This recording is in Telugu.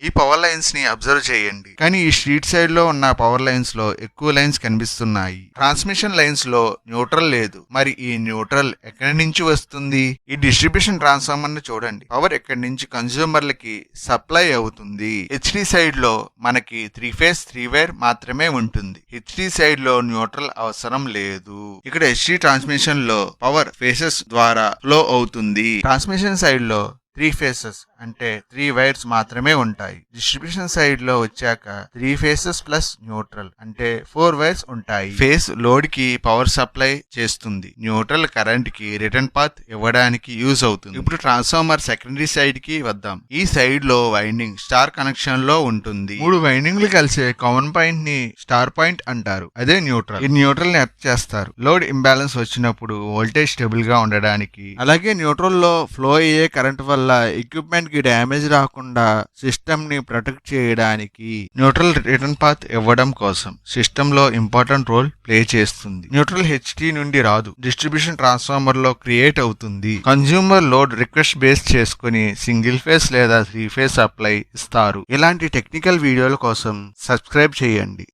ఈ పవర్ లైన్స్ ని అబ్జర్వ్ చేయండి. కానీ ఈ స్ట్రీట్ సైడ్ లో ఉన్న పవర్ లైన్స్ లో ఎక్కువ లైన్స్ కనిపిస్తున్నాయి. ట్రాన్స్మిషన్ లైన్స్ లో న్యూట్రల్ లేదు. మరి ఈ న్యూట్రల్ ఎక్కడి నుంచి వస్తుంది? ఈ డిస్ట్రిబ్యూషన్ ట్రాన్స్ఫార్మర్ ని చూడండి. పవర్ ఎక్కడి నుంచి కన్స్యూమర్లకి సప్లై అవుతుంది. హెచ్డి సైడ్ లో మనకి 3 ఫేజ్ 3 వైర్ మాత్రమే ఉంటుంది. హెచ్డి సైడ్ లో న్యూట్రల్ అవసరం లేదు. ఇక్కడ హెచ్డి ట్రాన్స్మిషన్ లో పవర్ ఫేసెస్ ద్వారా ఫ్లో అవుతుంది. ట్రాన్స్మిషన్ సైడ్ లో 3 ఫేసెస్ అంటే 3 వైర్స్ మాత్రమే ఉంటాయి. డిస్ట్రిబ్యూషన్ సైడ్ లో వచ్చాక 3 ఫేసెస్ ప్లస్ న్యూట్రల్ అంటే 4 వైర్స్ ఉంటాయి. ఫేస్ లోడ్ కి పవర్ సప్లై చేస్తుంది. న్యూట్రల్ కరెంట్ కి రిటర్న్ పాత్ ఇవ్వడానికి యూజ్ అవుతుంది. ఇప్పుడు ట్రాన్స్ఫార్మర్ సెకండరీ సైడ్ కి వద్దాం. ఈ సైడ్ లో వైండింగ్ స్టార్ కనెక్షన్ లో ఉంటుంది. 3 వైండింగ్లు కలిసే కామన్ పాయింట్ ని స్టార్ పాయింట్ అంటారు. అదే న్యూట్రల్. ఈ న్యూట్రల్ ని ఎర్త్ చేస్తారు. లోడ్ ఇంబ్యాలెన్స్ వచ్చినప్పుడు వోల్టేజ్ స్టేబుల్ గా ఉండడానికి, అలాగే న్యూట్రల్ లో ఫ్లో అయ్యే కరెంట్ వల్ల ఎక్విప్మెంట్ కి డ్యామేజ్ రాకుండా సిస్టమ్ ని ప్రొటెక్ట్ చేయడానికి న్యూట్రల్ రిటర్న్ పాత్ ఇవ్వడం కోసం సిస్టమ్ లో ఇంపార్టెంట్ రోల్ ప్లే చేస్తుంది. న్యూట్రల్ హెచ్డి నుండి రాదు, డిస్ట్రిబ్యూషన్ ట్రాన్స్ఫార్మర్ లో క్రియేట్ అవుతుంది. కన్స్యూమర్ లోడ్ రిక్వెస్ట్ బేస్ చేసుకుని సింగిల్ ఫేజ్ లేదా 3 ఫేజ్ సప్లై ఇస్తారు. ఇలాంటి టెక్నికల్ వీడియోల కోసం సబ్స్క్రైబ్ చేయండి.